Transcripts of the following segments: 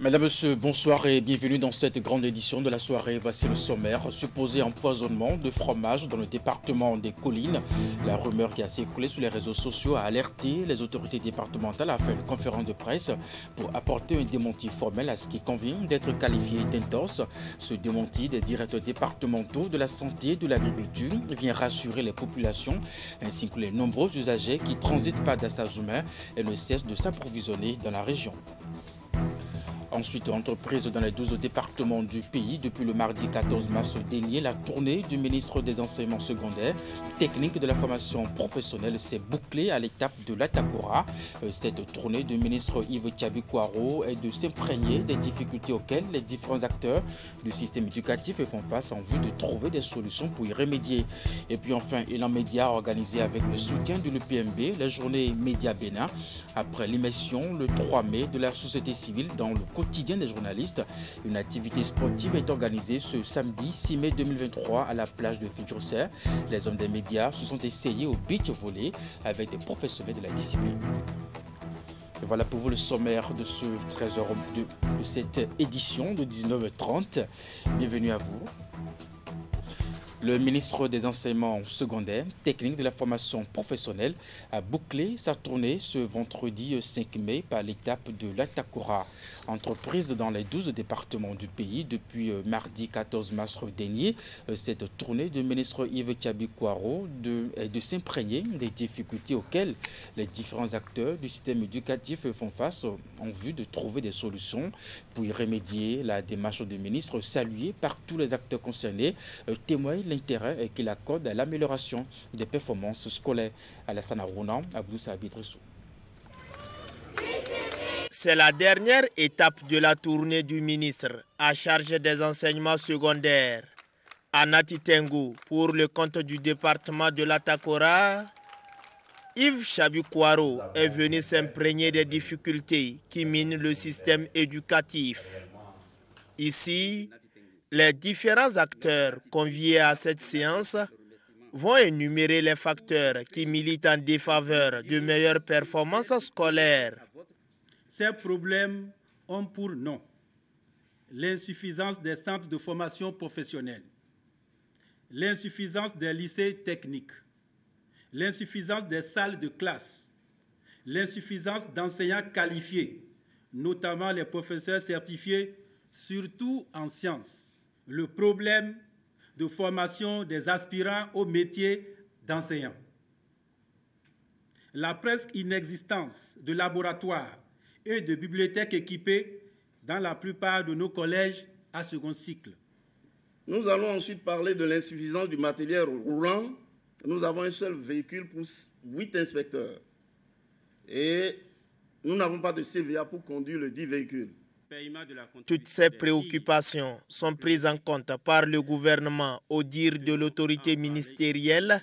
Mesdames, Messieurs, bonsoir et bienvenue dans cette grande édition de la soirée. Voici le sommaire. Supposé empoisonnement de fromage dans le département des Collines. La rumeur qui a circulé sur les réseaux sociaux a alerté les autorités départementales à faire une conférence de presse pour apporter un démenti formel à ce qui convient d'être qualifié d'intox. Ce démenti des directeurs départementaux de la santé et de l'agriculture vient rassurer les populations ainsi que les nombreux usagers qui transitent par d'Assazouma et ne cessent de s'approvisionner dans la région. Ensuite, entreprise dans les 12 départements du pays. Depuis le mardi 14 mars dernier, la tournée du ministre des Enseignements secondaires, techniques de la formation professionnelle s'est bouclée à l'étape de l'Atakora. Cette tournée du ministre Yves Tchabi-Kouaro est de s'imprégner des difficultés auxquelles les différents acteurs du système éducatif font face en vue de trouver des solutions pour y remédier. Et puis enfin, Élan Média organisé avec le soutien de l'UPMB, la journée Média Bénin, après l'émission le 3 mai de la société civile dans le quotidien des journalistes. Une activité sportive est organisée ce samedi 6 mai 2023 à la plage de Fidjousser. Les hommes des médias se sont essayés au beach volley avec des professionnels de la discipline. Et voilà pour vous le sommaire de ce 13h de cette édition de 19h30. Bienvenue à vous. Le ministre des Enseignements secondaires, techniques de la formation professionnelle, a bouclé sa tournée ce vendredi 5 mai par l'étape de l'Atakora. Entreprise dans les 12 départements du pays depuis mardi 14 mars dernier. Cette tournée du ministre Yves Tchabi-Kouaro est de s'imprégner des difficultés auxquelles les différents acteurs du système éducatif font face en vue de trouver des solutions pour y remédier. La démarche du ministre, saluée par tous les acteurs concernés, témoigne l'intérêt qu'il accorde à l'amélioration des performances scolaires. Alassane Arouna, Abdoussa Abitrissou. C'est la dernière étape de la tournée du ministre à charge des enseignements secondaires. À Natitengu, pour le compte du département de l'Atakora, Yves Tchabi-Kouaro est venu s'imprégner des difficultés qui minent le système éducatif. Ici, les différents acteurs conviés à cette séance vont énumérer les facteurs qui militent en défaveur de meilleures performances scolaires. Ces problèmes ont pour nom l'insuffisance des centres de formation professionnelle, l'insuffisance des lycées techniques, l'insuffisance des salles de classe, l'insuffisance d'enseignants qualifiés, notamment les professeurs certifiés, surtout en sciences, le problème de formation des aspirants au métier d'enseignant, la presque inexistence de laboratoires et de bibliothèques équipées dans la plupart de nos collèges à second cycle. Nous allons ensuite parler de l'insuffisance du matériel roulant. Nous avons un seul véhicule pour 8 inspecteurs. Et nous n'avons pas de CVA pour conduire le 10 véhicules. Toutes ces préoccupations sont prises en compte par le gouvernement au dire de l'autorité ministérielle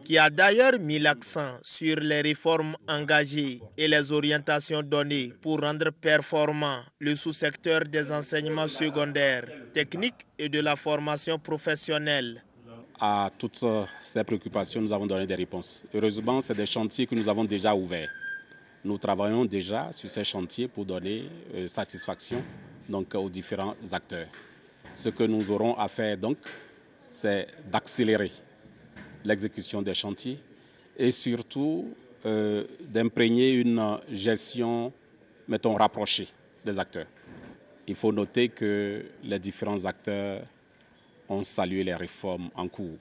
qui a d'ailleurs mis l'accent sur les réformes engagées et les orientations données pour rendre performant le sous-secteur des enseignements secondaires, techniques et de la formation professionnelle. À toutes ces préoccupations, nous avons donné des réponses. Heureusement, c'est des chantiers que nous avons déjà ouverts. Nous travaillons déjà sur ces chantiers pour donner satisfaction aux différents acteurs. Ce que nous aurons à faire, c'est d'accélérer l'exécution des chantiers et surtout d'imprégner une gestion, rapprochée des acteurs. Il faut noter que les différents acteurs ont salué les réformes en cours.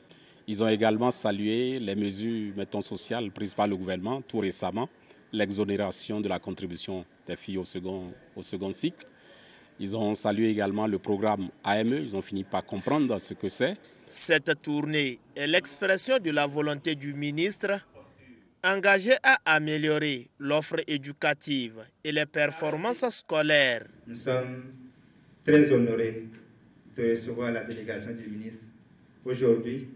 Ils ont également salué les mesures, sociales prises par le gouvernement tout récemment, l'exonération de la contribution des filles au second cycle. Ils ont salué également le programme AME, ils ont fini par comprendre ce que c'est. Cette tournée est l'expression de la volonté du ministre engagé à améliorer l'offre éducative et les performances scolaires. Nous sommes très honorés de recevoir la délégation du ministre aujourd'hui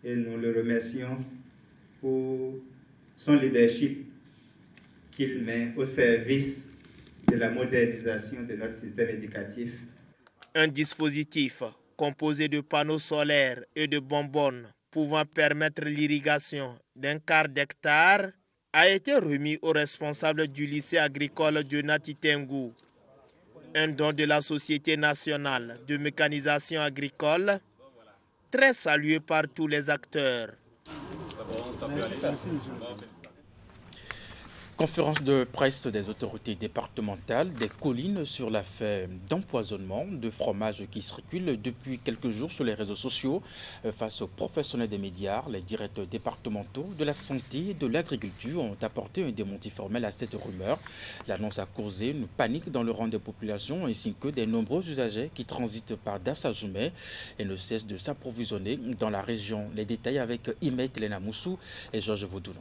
et nous le remercions pour son leadership qu'il met au service de la modernisation de notre système éducatif. Un dispositif composé de panneaux solaires et de bonbonnes pouvant permettre l'irrigation d'un quart d'hectare a été remis aux responsables du lycée agricole de Natitengu. Un don de la Société nationale de mécanisation agricole, très salué par tous les acteurs. Conférence de presse des autorités départementales des collines sur l'affaire d'empoisonnement de fromage qui circule depuis quelques jours sur les réseaux sociaux. Face aux professionnels des médias, les directeurs départementaux de la santé et de l'agriculture ont apporté un démenti formel à cette rumeur. L'annonce a causé une panique dans le rang des populations ainsi que des nombreux usagers qui transitent par Dassazoumé et ne cessent de s'approvisionner dans la région. Les détails avec Imet Elena Moussou et Georges Vaudounon.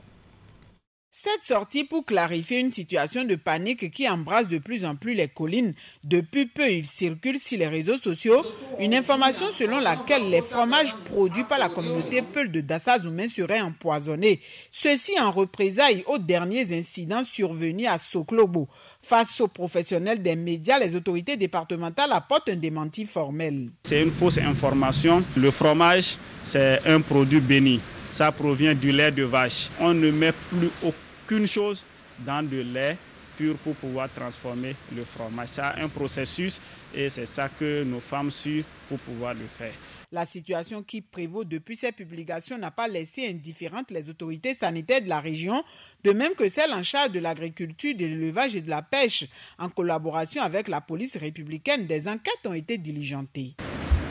Cette sortie pour clarifier une situation de panique qui embrasse de plus en plus les collines. Depuis peu, il circule sur les réseaux sociaux une information selon laquelle les fromages produits par la communauté Peul de Dassazoumé seraient empoisonnés. Ceci en représailles aux derniers incidents survenus à Soklobo. Face aux professionnels des médias, les autorités départementales apportent un démenti formel. C'est une fausse information. Le fromage, c'est un produit béni. Ça provient du lait de vache. On ne met plus aucune chose dans le lait pur pour pouvoir transformer le fromage. Ça a un processus et c'est ça que nos femmes suivent pour pouvoir le faire. La situation qui prévaut depuis ces publications n'a pas laissé indifférentes les autorités sanitaires de la région, de même que celles en charge de l'agriculture, de l'élevage et de la pêche. En collaboration avec la police républicaine, des enquêtes ont été diligentées.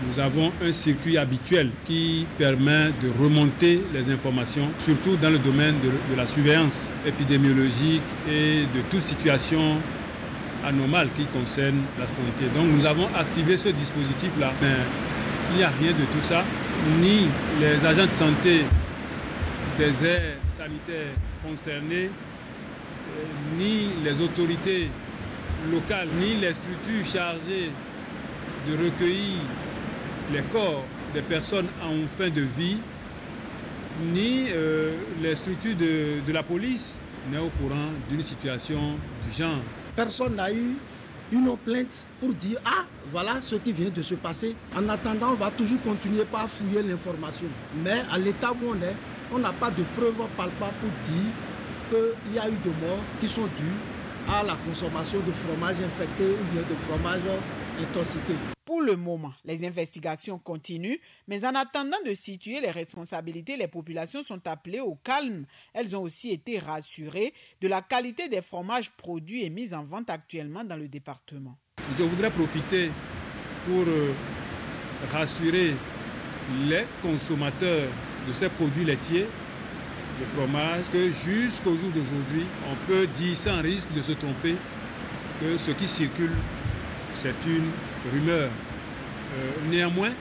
Nous avons un circuit habituel qui permet de remonter les informations, surtout dans le domaine de la surveillance épidémiologique et de toute situation anormale qui concerne la santé. Donc nous avons activé ce dispositif-là. Mais il n'y a rien de tout ça, ni les agents de santé des aires sanitaires concernés, ni les autorités locales, ni les structures chargées de recueillir les corps des personnes en fin de vie, ni les structures de la police n'est au courant d'une situation du genre. Personne n'a eu une plainte pour dire « Ah, voilà ce qui vient de se passer ». En attendant, on va toujours continuer par fouiller l'information. Mais à l'état où on est, on n'a pas de preuves palpables pour dire qu'il y a eu des morts qui sont dues à la consommation de fromage infecté ou bien de fromage intoxiqué. Pour le moment, les investigations continuent, mais en attendant de situer les responsabilités, les populations sont appelées au calme. Elles ont aussi été rassurées de la qualité des fromages produits et mis en vente actuellement dans le département. Je voudrais profiter pour rassurer les consommateurs de ces produits laitiers, de fromage, que jusqu'au jour d'aujourd'hui, on peut dire sans risque de se tromper que ce qui circule, c'est une rumeur. Néanmoins,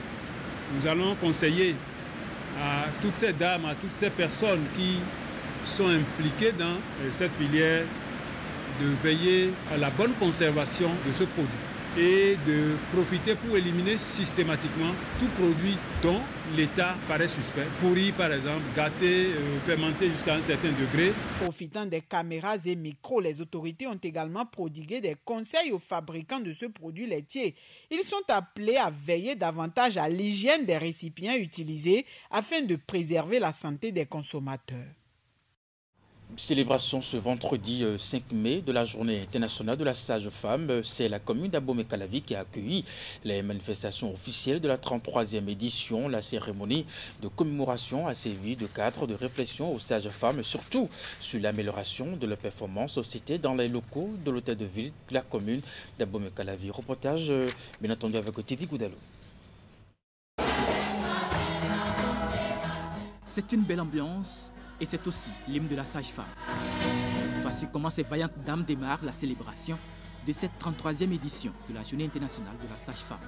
nous allons conseiller à toutes ces dames, à toutes ces personnes qui sont impliquées dans cette filière de veiller à la bonne conservation de ce produit et de profiter pour éliminer systématiquement tout produit dont l'État paraît suspect. Pourri par exemple, gâté, fermenté jusqu'à un certain degré. Profitant des caméras et micros, les autorités ont également prodigué des conseils aux fabricants de ce produit laitier. Ils sont appelés à veiller davantage à l'hygiène des récipients utilisés afin de préserver la santé des consommateurs. Célébration ce vendredi 5 mai de la journée internationale de la sage-femme. C'est la commune d'Abomey-Calavi qui a accueilli les manifestations officielles de la 33e édition. La cérémonie de commémoration a servi de cadre de réflexion aux sages-femmes, surtout sur l'amélioration de leur performance. C'était dans les locaux de l'hôtel de ville de la commune d'Abomey-Calavi. Reportage bien entendu avec Titi Goudalo. C'est une belle ambiance. Et c'est aussi l'hymne de la sage-femme. Voici comment ces vaillantes dames démarrent la célébration de cette 33e édition de la Journée internationale de la sage-femme.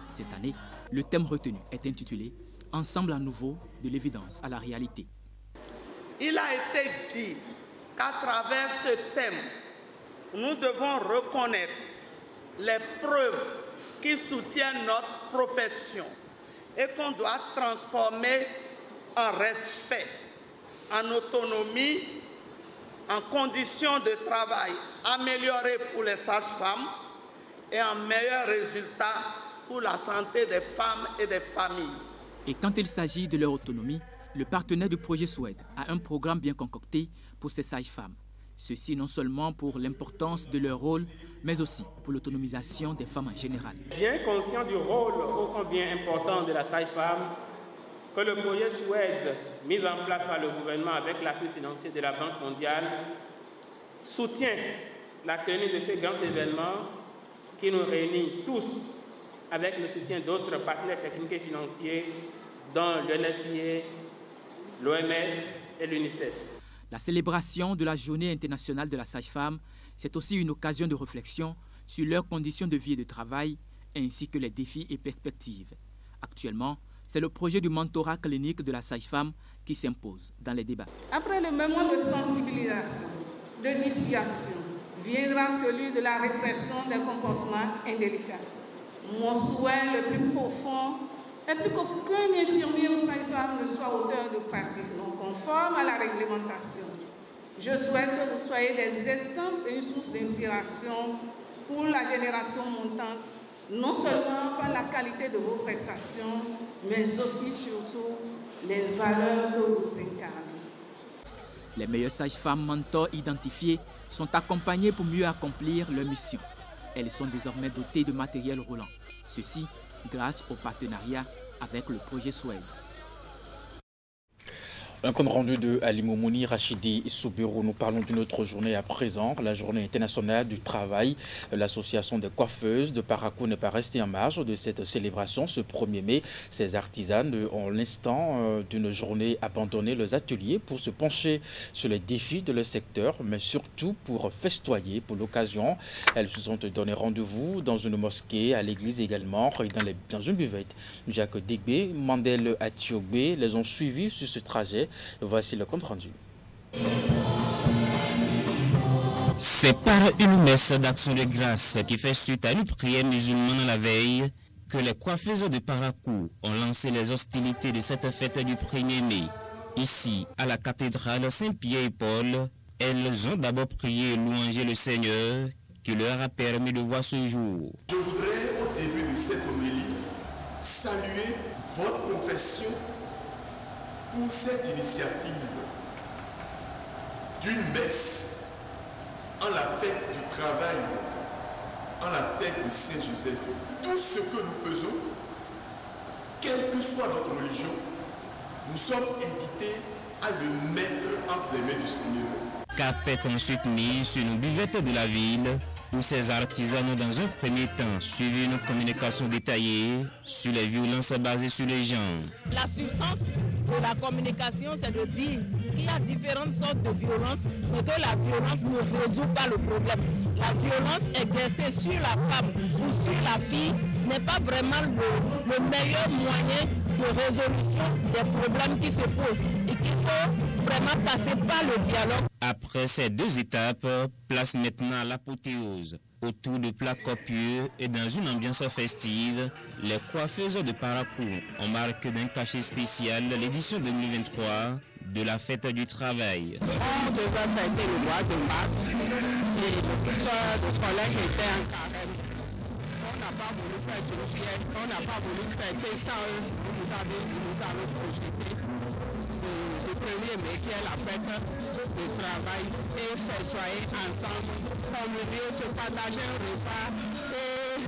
Cette année, le thème retenu est intitulé « Ensemble à nouveau, de l'évidence à la réalité ». Il a été dit qu'à travers ce thème, nous devons reconnaître les preuves qui soutiennent notre profession et qu'on doit transformer en respect, en autonomie, en conditions de travail améliorées pour les sages-femmes et en meilleurs résultats pour la santé des femmes et des familles. Et quand il s'agit de leur autonomie, le partenaire du projet SWED a un programme bien concocté pour ces sages-femmes. Ceci non seulement pour l'importance de leur rôle, mais aussi pour l'autonomisation des femmes en général. Bien conscient du rôle ô combien important de la sage-femme, que le projet SWED, mis en place par le gouvernement avec l'appui financier de la Banque mondiale, soutient la tenue de ce grand événement qui nous réunit tous avec le soutien d'autres partenaires techniques et financiers, dont l'UNFPA, l'OMS et l'UNICEF. La célébration de la Journée internationale de la sage-femme, c'est aussi une occasion de réflexion sur leurs conditions de vie et de travail, ainsi que les défis et perspectives. Actuellement, c'est le projet du mentorat clinique de la sage-femme qui s'impose dans les débats. Après le moment de sensibilisation, de dissuasion, viendra celui de la répression des comportements indélicats. Mon souhait le plus profond est plus qu'aucun infirmier ou sage-femme ne soit auteur de pratiques non conformes à la réglementation. Je souhaite que vous soyez des exemples et une source d'inspiration pour la génération montante, non seulement par la qualité de vos prestations, mais aussi, surtout, les valeurs que vous incarnez. Les meilleures sages-femmes mentors identifiées sont accompagnées pour mieux accomplir leur mission. Elles sont désormais dotées de matériel roulant. Ceci grâce au partenariat avec le projet SWED. Un compte rendu de Ali Moumouni, Rachidi Soubirou. Nous parlons d'une autre journée à présent, la journée internationale du travail. L'association des coiffeuses de Parakou n'est pas restée en marge de cette célébration. Ce 1er mai, ces artisanes ont l'instant d'une journée abandonné leurs ateliers pour se pencher sur les défis de leur secteur, mais surtout pour festoyer. Pour l'occasion, elles se sont donné rendez-vous dans une mosquée, à l'église également, et dans une buvette. Jacques Degbe, Mandel Atiogbe les ont suivis sur ce trajet. Voici le compte rendu. C'est par une messe d'action de grâce qui fait suite à une prière musulmane la veille que les coiffeuses de Parakou ont lancé les hostilités de cette fête du 1er mai. Ici, à la cathédrale Saint-Pierre et Paul, elles ont d'abord prié et louangé le Seigneur qui leur a permis de voir ce jour. Je voudrais, au début de cette homélie, saluer votre profession pour cette initiative d'une messe en la fête du travail, en la fête de Saint-Joseph. Tout ce que nous faisons, quelle que soit notre religion, nous sommes invités à le mettre entre les mains du Seigneur. Capet ensuite mis sur une buvette de la ville où ces artisans ont dans un premier temps suivi une communication détaillée sur les violences basées sur les genres. La substance de la communication, c'est de dire qu'il y a différentes sortes de violences, mais que la violence ne résout pas le problème. La violence exercée sur la femme ou sur la fille n'est pas vraiment le meilleur moyen de résolution des problèmes qui se posent et qu'il faut vraiment passer par le dialogue. Après ces deux étapes, place maintenant à l'apothéose. Autour de plats copieux et dans une ambiance festive, les coiffeuses de Parakou ont marqué d'un cachet spécial l'édition 2023 de la fête du travail. On devait fêter le mois de mars et le professeur de collège était en carême. On n'a pas voulu faire une fièvre, on n'a pas voulu fêter sans eux. Nous allons projeter le 1er mai qui est la fête du travail et festoyer ensemble, communier, se partager un repas et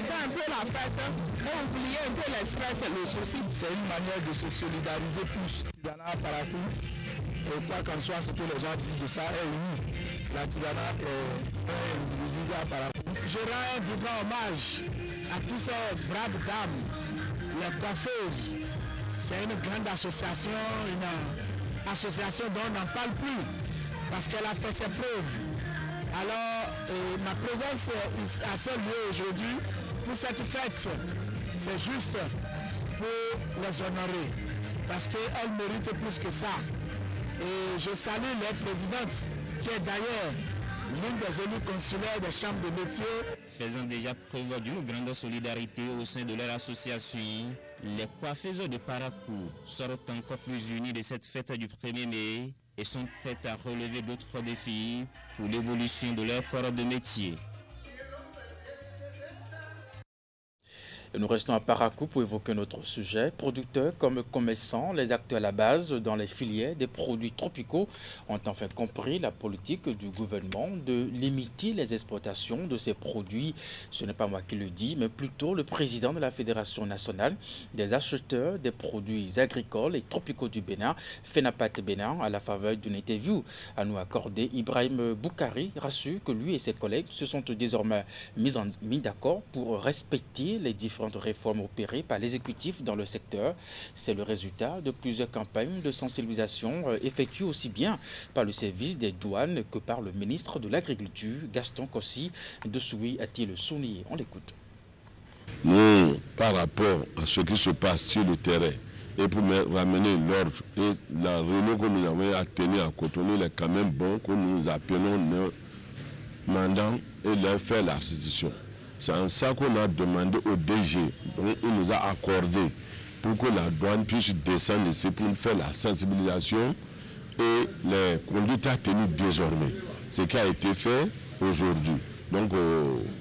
faire un peu la fête et oublier un peu les stress et le souci. C'est une manière de se solidariser tous. L'artisanat à Parakou, et quoi qu'en soit ce que les gens disent de ça, est uni. L'artisanat est indivisible à Parakou. Je rends un vibrant hommage à tous ces braves dames, les coiffeuses. C'est une grande association, une association dont on n'en parle plus, parce qu'elle a fait ses preuves. Alors, ma présence à ce lieu aujourd'hui, pour cette fête, c'est juste pour les honorer, parce qu'elles méritent plus que ça. Et je salue leur présidente, qui est d'ailleurs l'une des élues consulaires des chambres de métier. Faisant déjà preuve d'une grande solidarité au sein de leur association, les coiffeuses de Parakou sortent encore plus unies de cette fête du 1er mai et sont prêtes à relever d'autres défis pour l'évolution de leur corps de métier. Et nous restons à Parakou pour évoquer notre sujet. Producteurs comme commerçants, les acteurs à la base dans les filières des produits tropicaux ont enfin compris la politique du gouvernement de limiter les exportations de ces produits. Ce n'est pas moi qui le dis, mais plutôt le président de la Fédération nationale des acheteurs des produits agricoles et tropicaux du Bénin, FENAPAT Bénin, à la faveur d'une interview à nous accorder. Ibrahim Boukari rassure que lui et ses collègues se sont désormais mis d'accord pour respecter les différentes réformes opérées par l'exécutif dans le secteur. C'est le résultat de plusieurs campagnes de sensibilisation effectuées aussi bien par le service des douanes que par le ministre de l'Agriculture, Gaston Kossi Dessouy a-t-il souligné. On l'écoute. Nous, par rapport à ce qui se passe sur le terrain, et pour ramener l'ordre, et la réunion que nous avons à tenir à Cotonou, il est quand même bon que nous appelons nos mandants et leur faire la restitution. C'est en ça qu'on a demandé au DG, donc il nous a accordé pour que la douane puisse descendre ici pour faire la sensibilisation et les conduites à tenir désormais. Ce qui a été fait aujourd'hui. Donc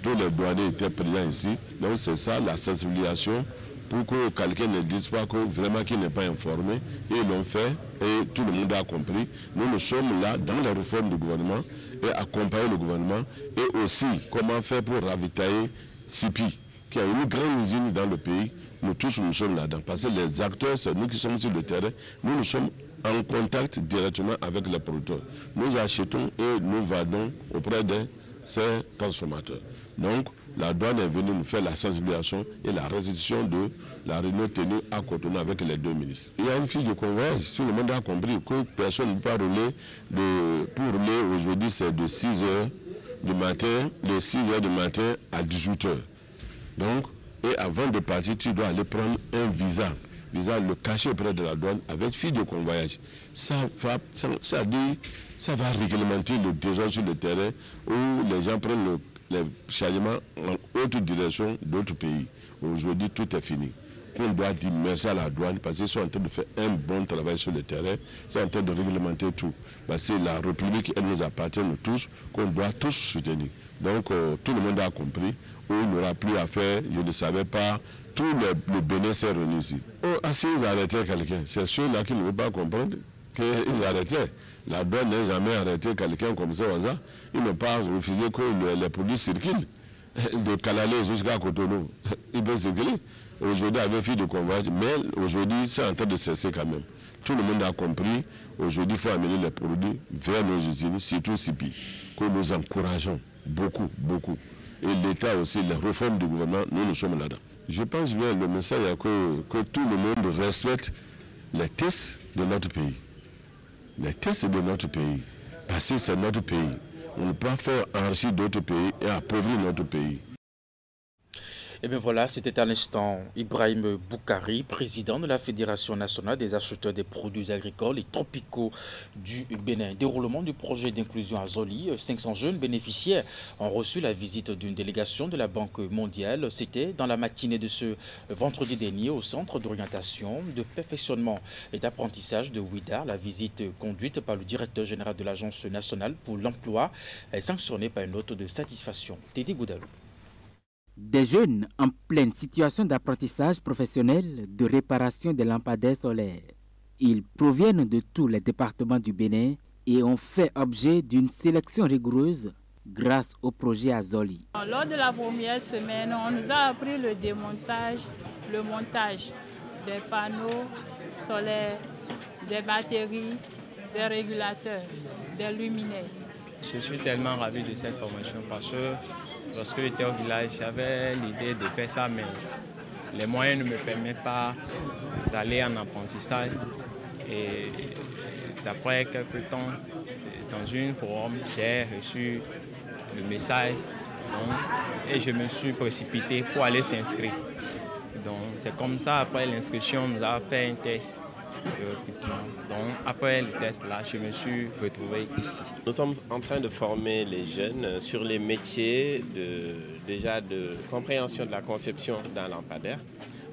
tous les douaniers étaient présents ici. Donc c'est ça la sensibilisation pour que quelqu'un ne dise pas que vraiment qu'il n'est pas informé. Et ils l'ont fait et tout le monde a compris. Nous sommes là dans la réforme du gouvernement et accompagner le gouvernement et aussi comment faire pour ravitailler SIPI, qui a une grande usine dans le pays. Nous tous, nous sommes là-dedans. Parce que les acteurs, c'est nous qui sommes sur le terrain. Nous sommes en contact directement avec les producteurs. Nous achetons et nous vendons auprès de ces transformateurs. Donc, la douane est venue nous faire la sensibilisation et la restitution de la réunion tenue à Cotonou avec les deux ministres. Il y a une fille de convoyage. Tout le monde a compris que personne ne peut rouler. Pour rouler, aujourd'hui, c'est de 6 h du matin, de 6 h du matin à 18 h. Donc, et avant de partir, tu dois aller prendre un visa, le cacher auprès de la douane avec fille de convoyage. Ça va réglementer le désordre sur le terrain où les gens prennent les chargements en autre direction d'autres pays. Aujourd'hui, tout est fini. On doit dire merci à la douane parce qu'ils sont en train de faire un bon travail sur le terrain. C'est en train de réglementer tout. Parce que la République, elle nous appartient nous tous, qu'on doit tous soutenir. Donc, tout le monde a compris. Il n'aura plus à faire, je ne savais pas, tout le Bénin s'est réuni ici. S'ils arrêtaient quelqu'un, c'est ceux-là qui ne veulent pas comprendre qu'ils arrêtaient. La douane n'a jamais arrêté quelqu'un comme ça au hasard. Ils n'ont pas refusé que les produits circulent. De Kalalé jusqu'à Cotonou, ils peuvent circuler. Aujourd'hui, avec fille de convoyage, mais aujourd'hui, c'est en train de cesser quand même. Tout le monde a compris. Aujourd'hui, il faut amener les produits vers nos usines, surtout SIPI, que nous encourageons beaucoup, beaucoup. Et l'État aussi, la réforme du gouvernement, nous sommes là-dedans. Je pense bien le message est que tout le monde respecte les tests de notre pays. Les tests de notre pays. Parce que c'est notre pays. On ne peut pas faire enrichir d'autres pays et appauvrir notre pays. Et bien voilà, c'était à l'instant Ibrahim Boukari, président de la Fédération nationale des acheteurs des produits agricoles et tropicaux du Bénin. Déroulement du projet d'inclusion à Zoli, 500 jeunes bénéficiaires ont reçu la visite d'une délégation de la Banque mondiale. C'était dans la matinée de ce vendredi dernier au centre d'orientation, de perfectionnement et d'apprentissage de Ouidar. La visite conduite par le directeur général de l'Agence nationale pour l'emploi est sanctionnée par une note de satisfaction. Teddy Goudalou. Des jeunes en pleine situation d'apprentissage professionnel de réparation des lampadaires solaires. Ils proviennent de tous les départements du Bénin et ont fait objet d'une sélection rigoureuse grâce au projet Azoli. Lors de la première semaine, on nous a appris le démontage, le montage des panneaux solaires, des batteries, des régulateurs, des luminaires. Je suis tellement ravi de cette formation parce que lorsque j'étais au village, j'avais l'idée de faire ça, mais les moyens ne me permettent pas d'aller en apprentissage. Et d'après quelques temps, dans une forum, j'ai reçu le message et je me suis précipité pour aller s'inscrire. Donc c'est comme ça, après l'inscription, on nous a fait un test de recrutement. Donc après le test là, je me suis retrouvé ici. Nous sommes en train de former les jeunes sur les métiers déjà de compréhension de la conception d'un lampadaire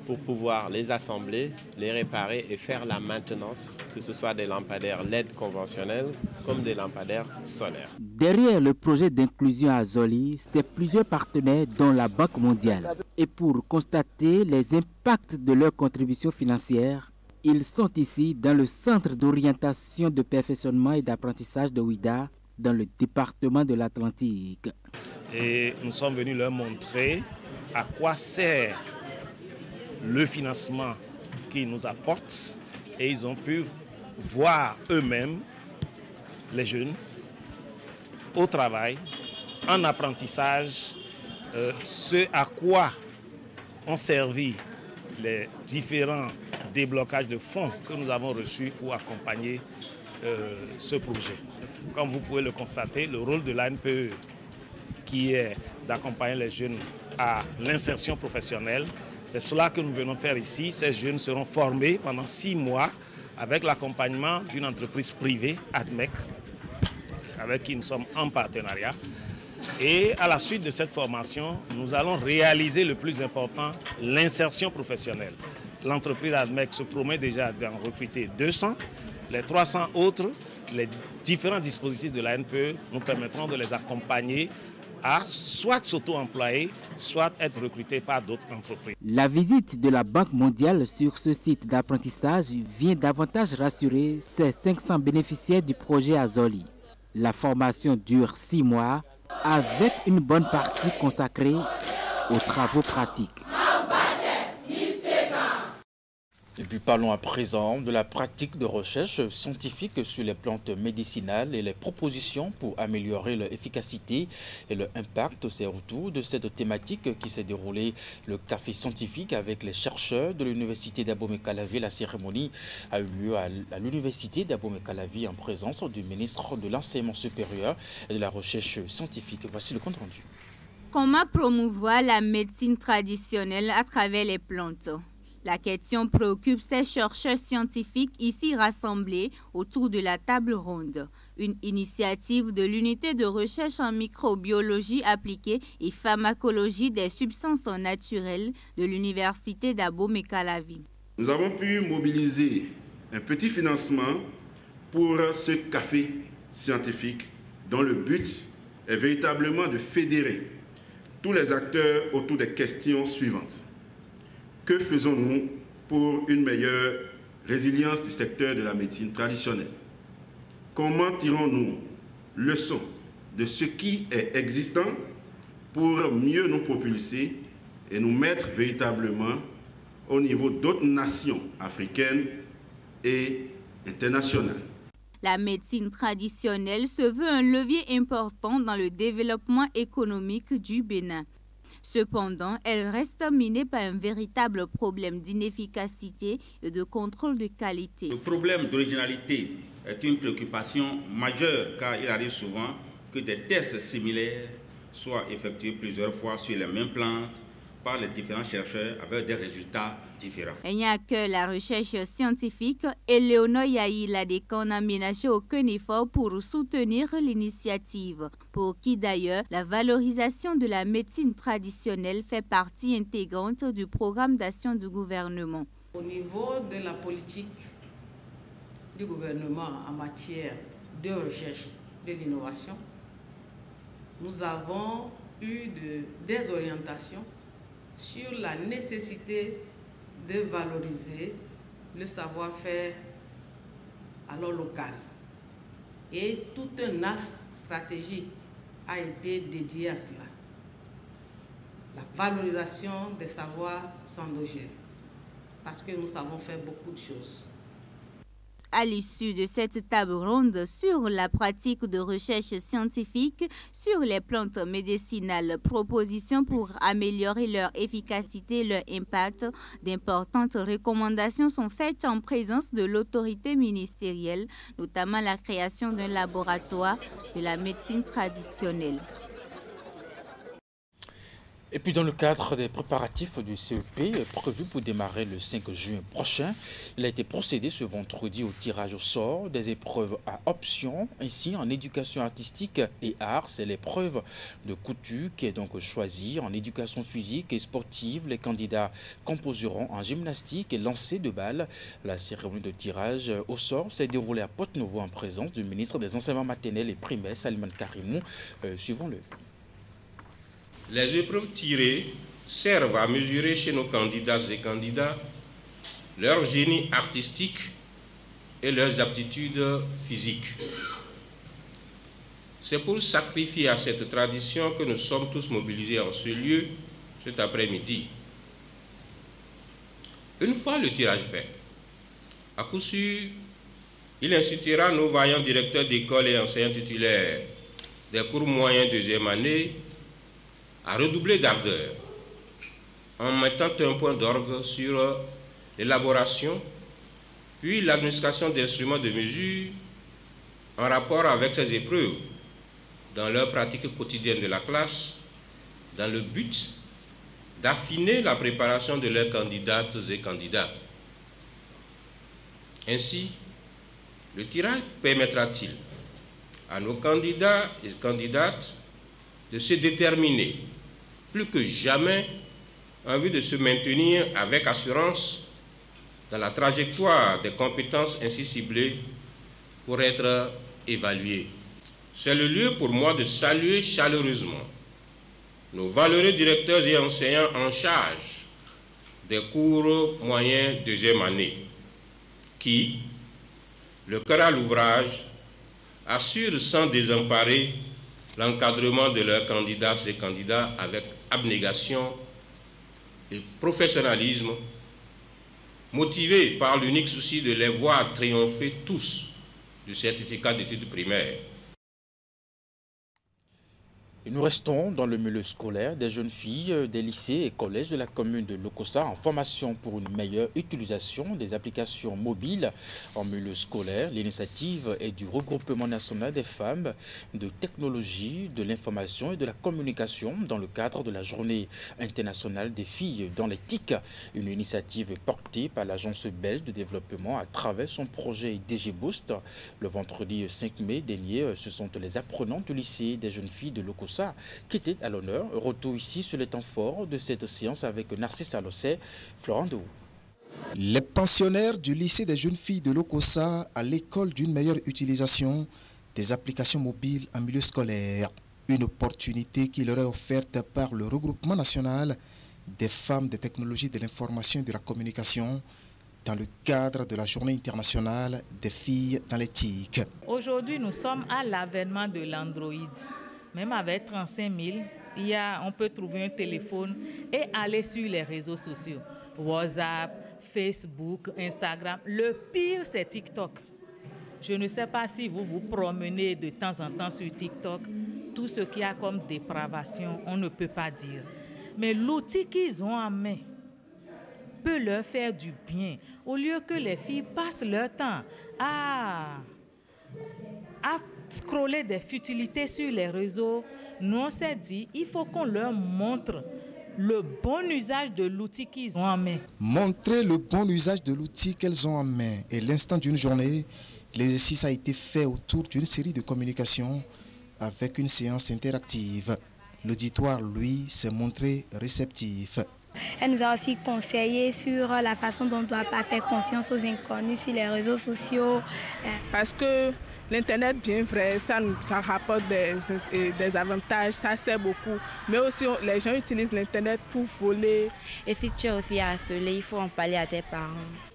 pour pouvoir les assembler, les réparer et faire la maintenance, que ce soit des lampadaires LED conventionnels comme des lampadaires solaires. Derrière le projet d'inclusion à Zoli, c'est plusieurs partenaires dont la Banque mondiale. Et pour constater les impacts de leur contribution financière, ils sont ici dans le centre d'orientation de perfectionnement et d'apprentissage de Ouida, dans le département de l'Atlantique. Et nous sommes venus leur montrer à quoi sert le financement qu'ils nous apportent, et ils ont pu voir eux-mêmes, les jeunes, au travail, en apprentissage, ce à quoi ont servi les différents déblocages de fonds que nous avons reçus pour accompagner ce projet. Comme vous pouvez le constater, le rôle de l'ANPE, qui est d'accompagner les jeunes à l'insertion professionnelle, c'est cela que nous venons faire ici. Ces jeunes seront formés pendant 6 mois avec l'accompagnement d'une entreprise privée, ADMEC, avec qui nous sommes en partenariat. Et à la suite de cette formation, nous allons réaliser le plus important, l'insertion professionnelle. L'entreprise ADMEC se promet déjà d'en recruter 200. Les 300 autres, les différents dispositifs de la NPE nous permettront de les accompagner à soit s'auto-employer, soit être recrutés par d'autres entreprises. La visite de la Banque mondiale sur ce site d'apprentissage vient davantage rassurer ces 500 bénéficiaires du projet Azoli. La formation dure 6 mois avec une bonne partie consacrée aux travaux pratiques. Et puis parlons à présent de la pratique de recherche scientifique sur les plantes médicinales et les propositions pour améliorer leur efficacité et leur impact. C'est autour de cette thématique qui s'est déroulé le café scientifique avec les chercheurs de l'université d'Abomey-Calavi. La cérémonie a eu lieu à l'université d'Abomey-Calavi en présence du ministre de l'Enseignement supérieur et de la recherche scientifique. Voici le compte rendu. Comment promouvoir la médecine traditionnelle à travers les plantes? La question préoccupe ces chercheurs scientifiques ici rassemblés autour de la table ronde. Une initiative de l'unité de recherche en microbiologie appliquée et pharmacologie des substances naturelles de l'université d'Abomey-Calavi. Nous avons pu mobiliser un petit financement pour ce café scientifique dont le but est véritablement de fédérer tous les acteurs autour des questions suivantes. Que faisons-nous pour une meilleure résilience du secteur de la médecine traditionnelle? Comment tirons-nous leçon de ce qui est existant pour mieux nous propulser et nous mettre véritablement au niveau d'autres nations africaines et internationales? La médecine traditionnelle se veut un levier important dans le développement économique du Bénin. Cependant, elle reste minée par un véritable problème d'inefficacité et de contrôle de qualité. Le problème d'originalité est une préoccupation majeure car il arrive souvent que des tests similaires soient effectués plusieurs fois sur les mêmes plantes par les différents chercheurs avec des résultats différents. Il n'y a que la recherche scientifique et Léonore Yahi Ladeka n'a ménagé aucun effort pour soutenir l'initiative, pour qui d'ailleurs la valorisation de la médecine traditionnelle fait partie intégrante du programme d'action du gouvernement. Au niveau de la politique du gouvernement en matière de recherche et de l'innovation, nous avons eu des orientations sur la nécessité de valoriser le savoir-faire alors local. Et tout un axe stratégique a été dédié à cela. La valorisation des savoirs endogènes, parce que nous savons faire beaucoup de choses. À l'issue de cette table ronde sur la pratique de recherche scientifique sur les plantes médicinales, propositions pour améliorer leur efficacité et leur impact, d'importantes recommandations sont faites en présence de l'autorité ministérielle, notamment la création d'un laboratoire de la médecine traditionnelle. Et puis dans le cadre des préparatifs du CEP prévu pour démarrer le 5 juin prochain, il a été procédé ce vendredi au tirage au sort des épreuves à option. Ainsi, en éducation artistique et arts, c'est l'épreuve de couture qui est donc choisie. En éducation physique et sportive, les candidats composeront en gymnastique et lancer de balles. La cérémonie de tirage au sort s'est déroulée à Porte-Novo en présence du ministre des Enseignements maternels et primaires, Salimane Karimou. Suivons-le. Les épreuves tirées servent à mesurer chez nos candidates et candidats leur génie artistique et leurs aptitudes physiques. C'est pour sacrifier à cette tradition que nous sommes tous mobilisés en ce lieu cet après-midi. Une fois le tirage fait, à coup sûr, il incitera nos vaillants directeurs d'école et enseignants titulaires des cours moyens deuxième année à redoubler d'ardeur en mettant un point d'orgue sur l'élaboration puis l'administration d'instruments de mesure en rapport avec ces épreuves dans leur pratique quotidienne de la classe dans le but d'affiner la préparation de leurs candidates et candidats. Ainsi, le tirage permettra-t-il à nos candidats et candidates de se déterminer plus que jamais en vue de se maintenir avec assurance dans la trajectoire des compétences ainsi ciblées pour être évaluées. C'est le lieu pour moi de saluer chaleureusement nos valeureux directeurs et enseignants en charge des cours moyens deuxième année qui, le cœur à l'ouvrage, assurent sans désemparer l'encadrement de leurs candidates et candidats avec abnégation et professionnalisme, motivés par l'unique souci de les voir triompher tous du certificat d'études primaires. Et nous restons dans le milieu scolaire. Des jeunes filles des lycées et collèges de la commune de Lokossa en formation pour une meilleure utilisation des applications mobiles en milieu scolaire. L'initiative est du regroupement national des femmes de technologie, de l'information et de la communication dans le cadre de la journée internationale des filles dans les TIC. Une initiative portée par l'agence belge de développement à travers son projet DG Boost. Le vendredi 5 mai dernier, ce sont les apprenants du lycée des jeunes filles de Lokossa qui était à l'honneur. Retour ici sur les temps forts de cette séance avec Narcisse Alossé, Florent Dehou. Les pensionnaires du lycée des jeunes filles de Lokossa à l'école d'une meilleure utilisation des applications mobiles en milieu scolaire. Une opportunité qui leur est offerte par le regroupement national des femmes des technologies de l'information et de la communication dans le cadre de la journée internationale des filles dans les TIC. Aujourd'hui, nous sommes à l'avènement de l'Android. Même avec 35 000, on peut trouver un téléphone et aller sur les réseaux sociaux. WhatsApp, Facebook, Instagram. Le pire, c'est TikTok. Je ne sais pas si vous vous promenez de temps en temps sur TikTok. Tout ce qu'il y a comme dépravation, on ne peut pas dire. Mais l'outil qu'ils ont en main peut leur faire du bien. Au lieu que les filles passent leur temps à scroller des futilités sur les réseaux, nous on s'est dit il faut qu'on leur montre le bon usage de l'outil qu'ils ont en main. Montrer le bon usage de l'outil qu'elles ont en main. Et l'instant d'une journée, l'exercice a été fait autour d'une série de communications avec une séance interactive. L'auditoire, lui, s'est montré réceptif. Elle nous a aussi conseillé sur la façon dont on ne doit pas faire confiance aux inconnus sur les réseaux sociaux. Parce que l'Internet, bien vrai, ça rapporte des avantages, ça sert beaucoup. Mais aussi, les gens utilisent l'Internet pour voler. Et si tu es aussi harcelé, il faut en parler à tes parents.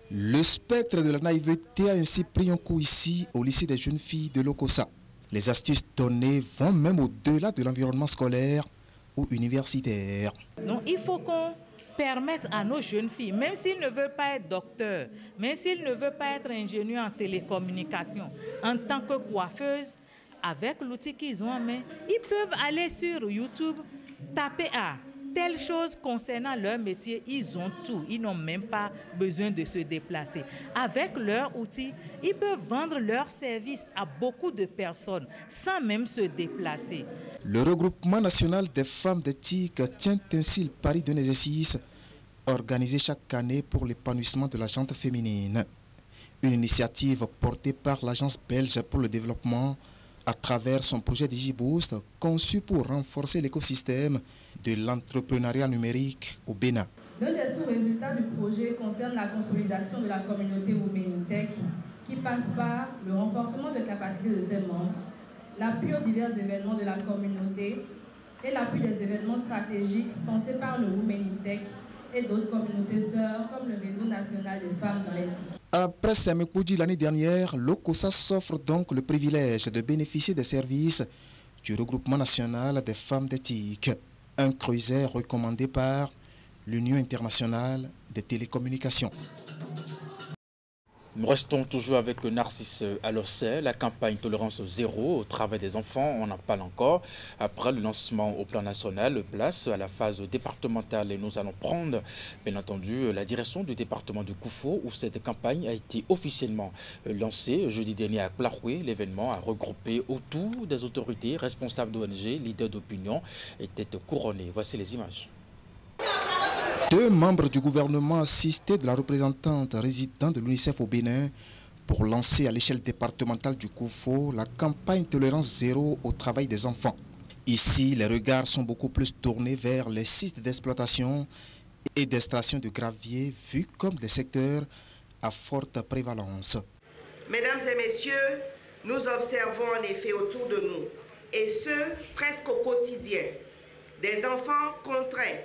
Le spectre de la naïveté a ainsi pris un coup ici au lycée des jeunes filles de Lokossa. Les astuces données vont même au-delà de l'environnement scolaire ou universitaire. Donc il faut qu'on permette à nos jeunes filles, même s'ils ne veulent pas être docteurs, même s'ils ne veulent pas être ingénieurs en télécommunication, en tant que coiffeuses, avec l'outil qu'ils ont en main, ils peuvent aller sur YouTube, taper telle chose concernant leur métier, ils ont tout. Ils n'ont même pas besoin de se déplacer. Avec leurs outils, ils peuvent vendre leurs services à beaucoup de personnes sans même se déplacer. Le regroupement national des femmes d'éthique tient ainsi le pari d'un exercice organisé chaque année pour l'épanouissement de la gente féminine. Une initiative portée par l'Agence belge pour le développement à travers son projet DigiBoost conçu pour renforcer l'écosystème de l'entrepreneuriat numérique au Bénin. L'un des sous-résultats du projet concerne la consolidation de la communauté Women in Tech qui passe par le renforcement de capacités de ses membres, l'appui aux divers événements de la communauté et l'appui des événements stratégiques pensés par le Women in Tech et d'autres communautés sœurs comme le Réseau national des femmes dans l'éthique. Après Samekoudi l'année dernière, l'OCOSA s'offre donc le privilège de bénéficier des services du regroupement national des femmes d'éthique, un creuset recommandé par l'Union internationale des télécommunications. Nous restons toujours avec Narcisse Alossé. La campagne Tolérance Zéro au travail des enfants, on en parle encore. Après le lancement au plan national, place à la phase départementale et nous allons prendre, bien entendu, la direction du département du Koufo où cette campagne a été officiellement lancée jeudi dernier à Plaroué. L'événement a regroupé autour des autorités, responsables d'ONG, leaders d'opinion et têtes couronnées. Voici les images. 2 membres du gouvernement assistés de la représentante résidente de l'UNICEF au Bénin pour lancer à l'échelle départementale du Koufo la campagne Tolérance Zéro au travail des enfants. Ici, les regards sont beaucoup plus tournés vers les sites d'exploitation et d'extraction de gravier vus comme des secteurs à forte prévalence. Mesdames et messieurs, nous observons en effet autour de nous, et ce, presque au quotidien, des enfants contraints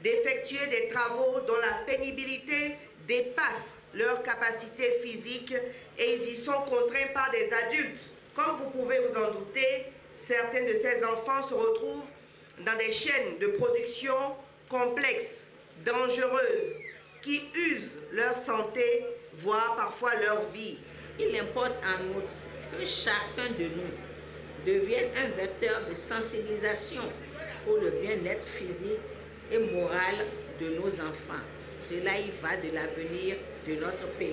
d'effectuer des travaux dont la pénibilité dépasse leur capacité physique et ils y sont contraints par des adultes. Comme vous pouvez vous en douter, certains de ces enfants se retrouvent dans des chaînes de production complexes, dangereuses, qui usent leur santé, voire parfois leur vie. Il importe en outre que chacun de nous devienne un vecteur de sensibilisation pour le bien-être physique et morale de nos enfants. Cela y va de l'avenir de notre pays.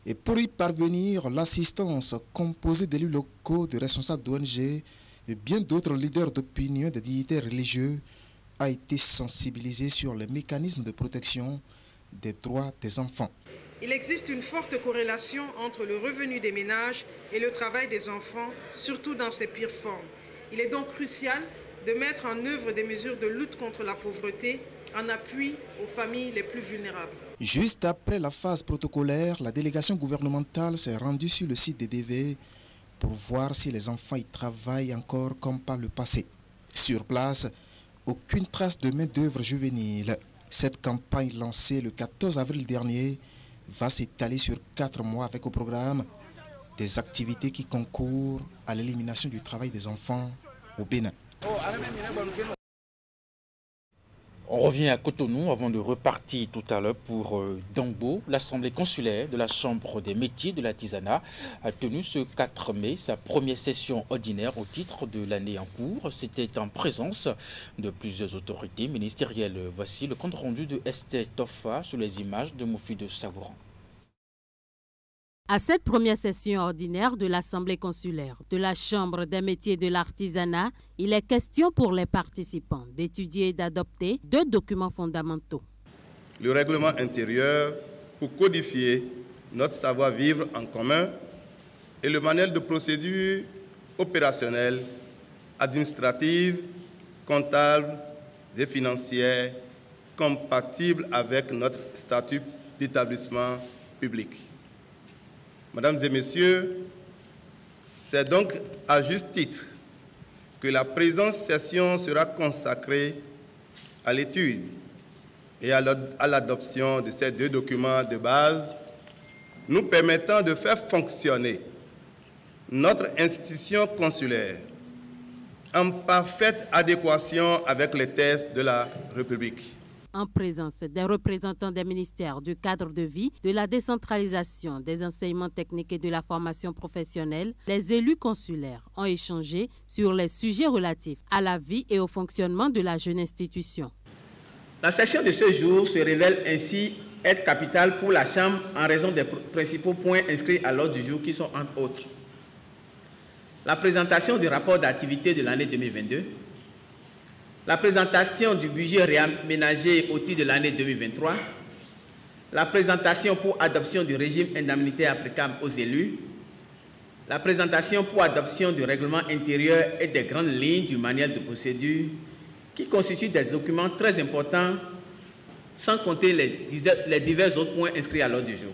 Et pour y parvenir, l'assistance composée d'élus locaux, de responsables d'ONG et bien d'autres leaders d'opinion des dignitaires religieux a été sensibilisée sur les mécanismes de protection des droits des enfants. Il existe une forte corrélation entre le revenu des ménages et le travail des enfants, surtout dans ses pires formes. Il est donc crucial de mettre en œuvre des mesures de lutte contre la pauvreté en appui aux familles les plus vulnérables. Juste après la phase protocolaire, la délégation gouvernementale s'est rendue sur le site des DV pour voir si les enfants y travaillent encore comme par le passé. Sur place, aucune trace de main-d'œuvre juvénile. Cette campagne lancée le 14 avril dernier va s'étaler sur 4 mois avec au programme des activités qui concourent à l'élimination du travail des enfants au Bénin. On revient à Cotonou avant de repartir tout à l'heure pour Dambo. L'Assemblée consulaire de la Chambre des métiers de l'artisanat a tenu ce 4 mai sa première session ordinaire au titre de l'année en cours. C'était en présence de plusieurs autorités ministérielles. Voici le compte rendu de Esther Toffa sur les images de Moufi de Savouran. À cette première session ordinaire de l'Assemblée consulaire de la Chambre des métiers de l'artisanat, il est question pour les participants d'étudier et d'adopter 2 documents fondamentaux. Le règlement intérieur pour codifier notre savoir-vivre en commun et le manuel de procédure opérationnelle, administrative, comptable et financière compatible avec notre statut d'établissement public. Mesdames et messieurs, c'est donc à juste titre que la présente session sera consacrée à l'étude et à l'adoption de ces 2 documents de base nous permettant de faire fonctionner notre institution consulaire en parfaite adéquation avec les thèses de la République. En présence des représentants des ministères du cadre de vie, de la décentralisation, des enseignements techniques et de la formation professionnelle, les élus consulaires ont échangé sur les sujets relatifs à la vie et au fonctionnement de la jeune institution. La session de ce jour se révèle ainsi être capitale pour la Chambre en raison des principaux points inscrits à l'ordre du jour qui sont entre autres la présentation du rapport d'activité de l'année 2022, la présentation du budget réaménagé au titre de l'année 2023, la présentation pour adoption du régime indemnitaire applicable aux élus, la présentation pour adoption du règlement intérieur et des grandes lignes du manuel de procédure qui constituent des documents très importants, sans compter les divers autres points inscrits à l'ordre du jour.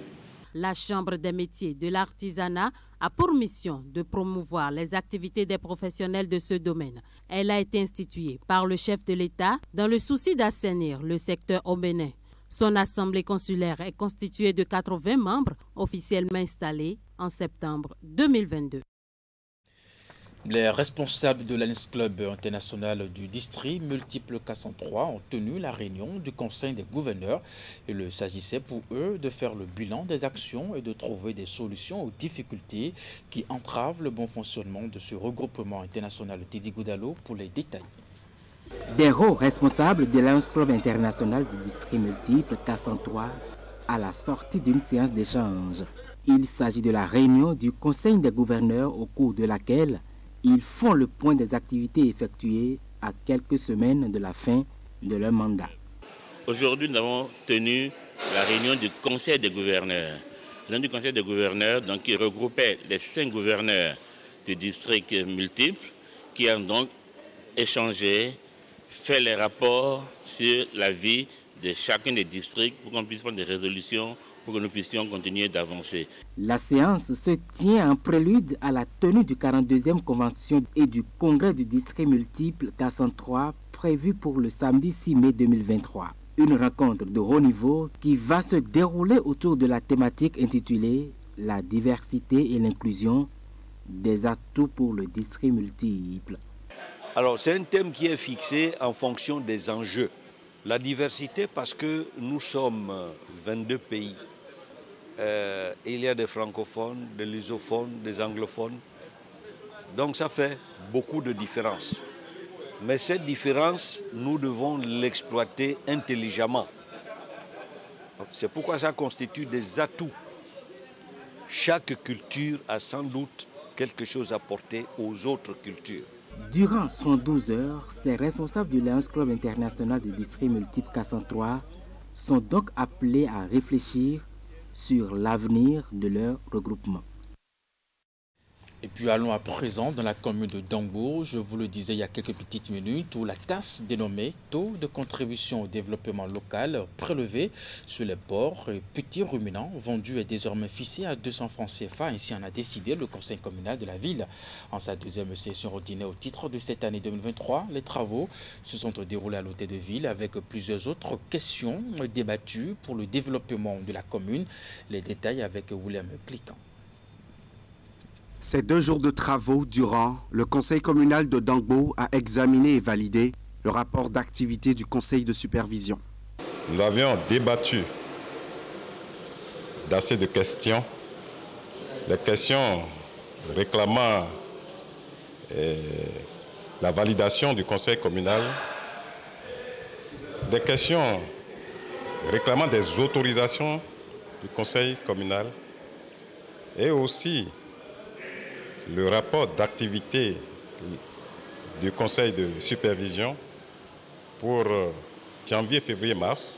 La Chambre des métiers de l'artisanat a pour mission de promouvoir les activités des professionnels de ce domaine. Elle a été instituée par le chef de l'État dans le souci d'assainir le secteur au Bénin. Son assemblée consulaire est constituée de 80 membres officiellement installés en septembre 2022. Les responsables de l'Alliance Club international du district multiple 403 ont tenu la réunion du Conseil des gouverneurs. Il s'agissait pour eux de faire le bilan des actions et de trouver des solutions aux difficultés qui entravent le bon fonctionnement de ce regroupement international Teddy Goudalo pour les détails. Des hauts responsables de l'Alliance Club international du district multiple 403 à la sortie d'une séance d'échange. Il s'agit de la réunion du Conseil des gouverneurs au cours de laquelle ils font le point des activités effectuées à quelques semaines de la fin de leur mandat. Aujourd'hui, nous avons tenu la réunion du Conseil des gouverneurs. La réunion du Conseil des gouverneurs donc, qui regroupait les 5 gouverneurs du district multiple qui ont donc échangé, fait les rapports sur la vie de chacun des districts pour qu'on puisse prendre des résolutions pour que nous puissions continuer d'avancer. La séance se tient en prélude à la tenue du 42e convention et du congrès du district multiple 403 prévu pour le samedi 6 mai 2023. Une rencontre de haut niveau qui va se dérouler autour de la thématique intitulée « La diversité et l'inclusion des atouts pour le district multiple ». Alors c'est un thème qui est fixé en fonction des enjeux. La diversité parce que nous sommes 22 pays. Il y a des francophones, des lusophones, des anglophones. Donc ça fait beaucoup de différences. Mais cette différence, nous devons l'exploiter intelligemment. C'est pourquoi ça constitue des atouts. Chaque culture a sans doute quelque chose à apporter aux autres cultures. Durant 112 heures, ces responsables du Lions Club international du district multiple 403 sont donc appelés à réfléchir sur l'avenir de leur regroupement. Et puis allons à présent dans la commune de Dangbo, je vous le disais il y a quelques petites minutes, où la taxe dénommée taux de contribution au développement local prélevé sur les porcs et petits ruminants vendus est désormais fixée à 200 francs CFA. Ainsi en a décidé le conseil communal de la ville. En sa deuxième session ordinaire au titre de cette année 2023, les travaux se sont déroulés à l'hôtel de ville avec plusieurs autres questions débattues pour le développement de la commune. Les détails avec William Pliquant. Ces 2 jours de travaux durant, le conseil communal de Dangbo a examiné et validé le rapport d'activité du conseil de supervision. Nous avions débattu d'assez de questions, des questions réclamant la validation du conseil communal, des questions réclamant des autorisations du conseil communal et aussi le rapport d'activité du conseil de supervision pour janvier, février, mars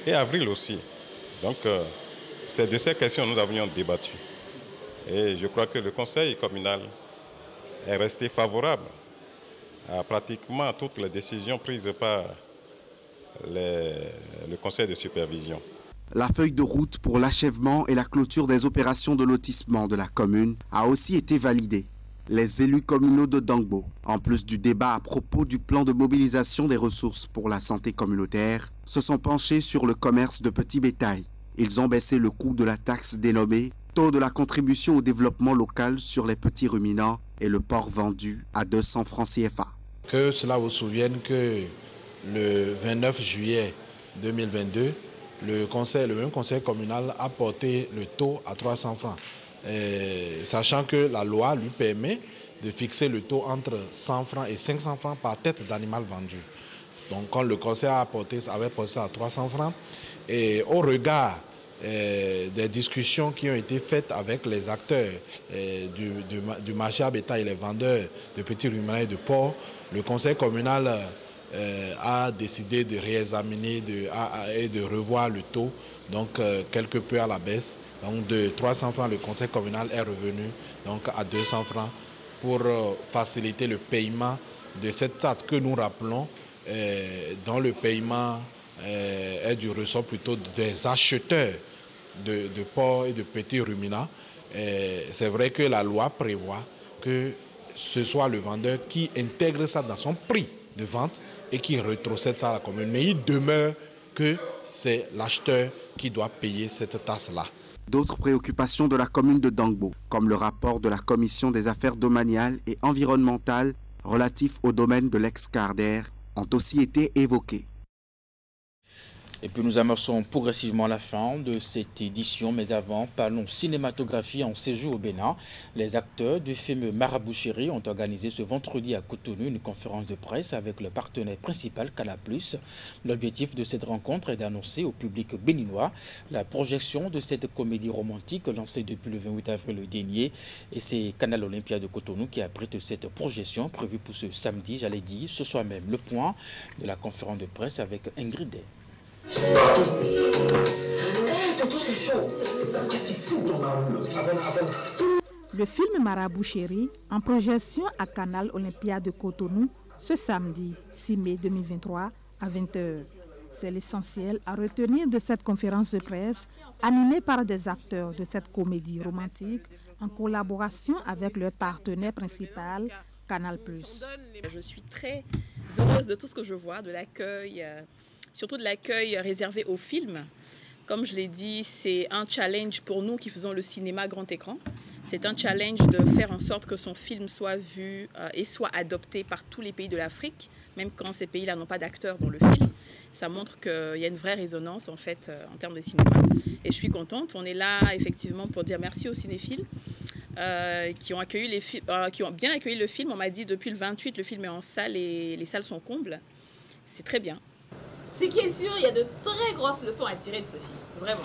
et avril aussi. Donc, c'est de ces questions que nous avions débattu. Et je crois que le conseil communal est resté favorable à pratiquement toutes les décisions prises par le conseil de supervision. La feuille de route pour l'achèvement et la clôture des opérations de lotissement de la commune a aussi été validée. Les élus communaux de Dangbo, en plus du débat à propos du plan de mobilisation des ressources pour la santé communautaire, se sont penchés sur le commerce de petit bétail. Ils ont baissé le coût de la taxe dénommée taux de la contribution au développement local sur les petits ruminants et le porc vendu à 200 francs CFA. Que cela vous souvienne que le 29 juillet 2022, le même conseil communal a porté le taux à 300 francs, sachant que la loi lui permet de fixer le taux entre 100 francs et 500 francs par tête d'animal vendu. Donc quand le conseil avait porté ça à 300 francs, et au regard des discussions qui ont été faites avec les acteurs du marché à bétail et les vendeurs de petits ruminants et de porcs, le conseil communal a décidé de réexaminer et de revoir le taux, donc quelque peu à la baisse. Donc de 300 francs, le conseil communal est revenu donc à 200 francs pour faciliter le paiement de cette taxe que nous rappelons, dont le paiement est du ressort plutôt des acheteurs de porcs et de petits ruminants. C'est vrai que la loi prévoit que ce soit le vendeur qui intègre ça dans son prix de vente et qui rétrocède ça à la commune. Mais il demeure que c'est l'acheteur qui doit payer cette taxe-là. D'autres préoccupations de la commune de Dangbo, comme le rapport de la Commission des affaires domaniales et environnementales relatif au domaine de l'ex-Carder, ont aussi été évoquées. Et puis nous amorçons progressivement la fin de cette édition, mais avant, parlons cinématographie en séjour au Bénin. Les acteurs du film Marabout Chéri ont organisé ce vendredi à Cotonou une conférence de presse avec le partenaire principal Canal+. L'objectif de cette rencontre est d'annoncer au public béninois la projection de cette comédie romantique lancée depuis le 28 avril dernier. Et c'est Canal Olympia de Cotonou qui abrite cette projection prévue pour ce samedi, j'allais dire, ce soir même. Le point de la conférence de presse avec Ingrid. Le film Marabout Chéri en projection à Canal Olympia de Cotonou ce samedi 6 mai 2023 à 20h. C'est l'essentiel à retenir de cette conférence de presse animée par des acteurs de cette comédie romantique en collaboration avec leur partenaire principal Canal+. Je suis très heureuse de tout ce que je vois, de l'accueil. Surtout de l'accueil réservé aux films. Comme je l'ai dit, c'est un challenge pour nous qui faisons le cinéma grand écran. C'est un challenge de faire en sorte que son film soit vu et soit adopté par tous les pays de l'Afrique, même quand ces pays-là n'ont pas d'acteurs dans le film. Ça montre qu'il y a une vraie résonance en fait en termes de cinéma. Et je suis contente. On est là effectivement pour dire merci aux cinéphiles qui ont bien accueilli le film. On m'a dit depuis le 28, le film est en salle et les salles sont combles. C'est très bien. Ce qui est sûr, il y a de très grosses leçons à tirer de ce film, vraiment.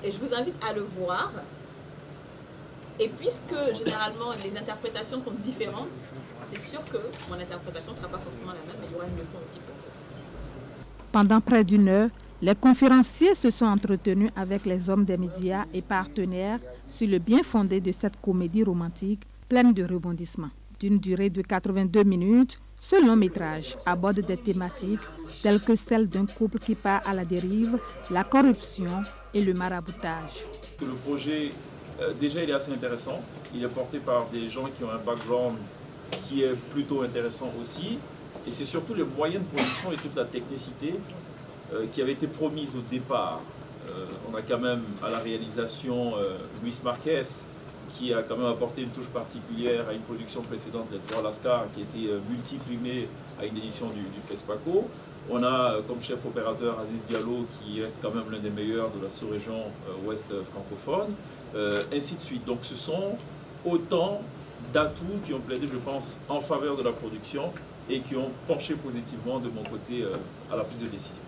Et je vous invite à le voir. Et puisque généralement les interprétations sont différentes, c'est sûr que mon interprétation ne sera pas forcément la même, mais il y aura une leçon aussi pour vous. Pendant près d'une heure, les conférenciers se sont entretenus avec les hommes des médias et partenaires sur le bien fondé de cette comédie romantique pleine de rebondissements. D'une durée de 82 minutes, ce long métrage aborde des thématiques telles que celle d'un couple qui part à la dérive, la corruption et le maraboutage. Le projet, déjà, il est assez intéressant. Il est porté par des gens qui ont un background qui est plutôt intéressant aussi. Et c'est surtout les moyens de production et toute la technicité qui avait été promise au départ. On a quand même à la réalisation Luis Marquez, qui a quand même apporté une touche particulière à une production précédente, Les Trois Lascars, qui a été multiprimée à une édition du FESPACO. On a comme chef opérateur Aziz Diallo, qui reste quand même l'un des meilleurs de la sous-région ouest francophone, ainsi de suite. Donc ce sont autant d'atouts qui ont plaidé, je pense, en faveur de la production et qui ont penché positivement de mon côté à la prise de décision.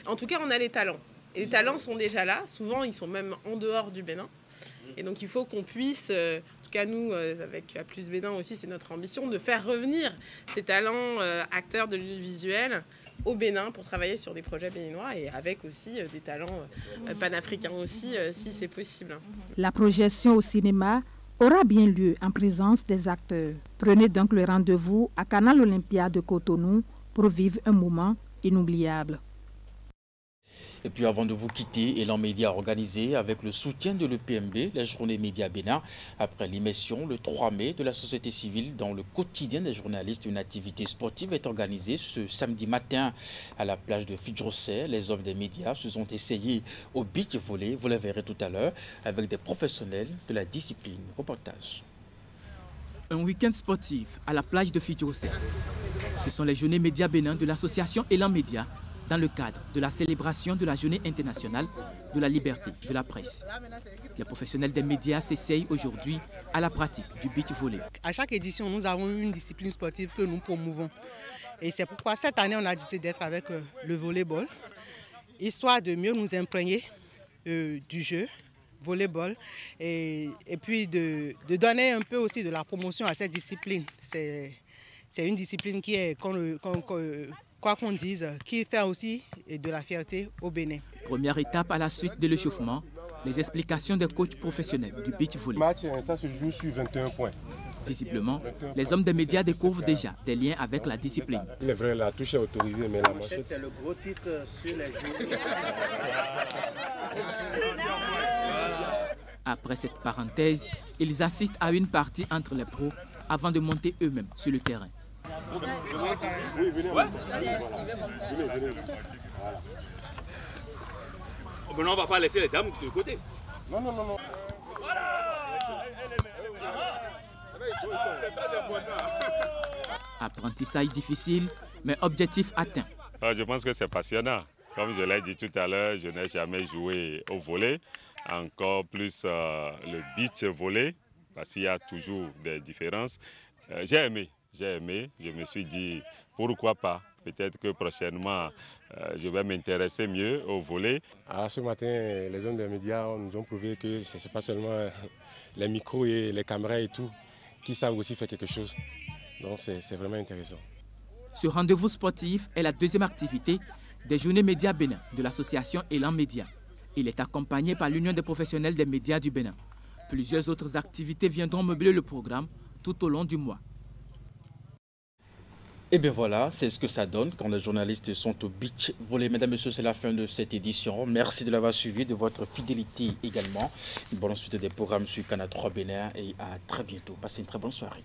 En tout cas, on a les talents. Et les talents sont déjà là. Souvent, ils sont même en dehors du Bénin. Et donc il faut qu'on puisse, en tout cas nous, avec A+ Bénin aussi, c'est notre ambition, de faire revenir ces talents acteurs de l'audiovisuel au Bénin pour travailler sur des projets béninois et avec aussi des talents panafricains aussi, si c'est possible. La projection au cinéma aura bien lieu en présence des acteurs. Prenez donc le rendez-vous à Canal Olympia de Cotonou pour vivre un moment inoubliable. Et puis avant de vous quitter, Elan Média a organisé avec le soutien de l'EPMB les journées Média Bénin. Après l'immersion le 3 mai de la société civile dans le quotidien des journalistes, une activité sportive est organisée ce samedi matin à la plage de Fidjrosset. Les hommes des médias se sont essayés au beach volley, vous le verrez tout à l'heure, avec des professionnels de la discipline. Reportage. Un week-end sportif à la plage de Fidjose. Ce sont les journées médias bénin de l'association Elan Média dans le cadre de la célébration de la journée internationale de la liberté de la presse. Les professionnels des médias s'essayent aujourd'hui à la pratique du beach volley. À chaque édition, nous avons une discipline sportive que nous promouvons. Et c'est pourquoi cette année, on a décidé d'être avec le volleyball, histoire de mieux nous imprégner du jeu volleyball et puis de donner un peu aussi de la promotion à cette discipline. C'est une discipline qui est, quoi qu'on dise, qui fait aussi de la fierté au Bénin. Première étape à la suite de l'échauffement, les explications des coachs professionnels du beach volley. Le match, ça se joue sur 21 points. Visiblement, les hommes des médias découvrent déjà des liens avec la discipline. Il est vrai, la touche est autorisée, mais la manchette... C'est le gros titre sur les jeux. Après cette parenthèse, ils assistent à une partie entre les pros avant de monter eux-mêmes sur le terrain. Oui, venez. Ouais. Venez. Mais non, on ne va pas laisser les dames de côté. Non. C'est très important. Apprentissage difficile, mais objectif atteint. Je pense que c'est passionnant. Comme je l'ai dit tout à l'heure, je n'ai jamais joué au volley. Encore plus le beach volley, parce qu'il y a toujours des différences. J'ai aimé. Je me suis dit, pourquoi pas? Peut-être que prochainement, je vais m'intéresser mieux au volley. Ce matin, les hommes des médias nous ont prouvé que ce n'est pas seulement les micros et les caméras et tout qui savent aussi faire quelque chose. Donc c'est vraiment intéressant. Ce rendez-vous sportif est la deuxième activité des journées médias Bénin de l'association Elan Média. Il est accompagné par l'Union des professionnels des médias du Bénin. Plusieurs autres activités viendront meubler le programme tout au long du mois. Et bien voilà, c'est ce que ça donne quand les journalistes sont au beach volley. Mesdames et messieurs, c'est la fin de cette édition. Merci de l'avoir suivi, de votre fidélité également. Une bonne suite des programmes sur Canal 3 Bénin et à très bientôt. Passez une très bonne soirée.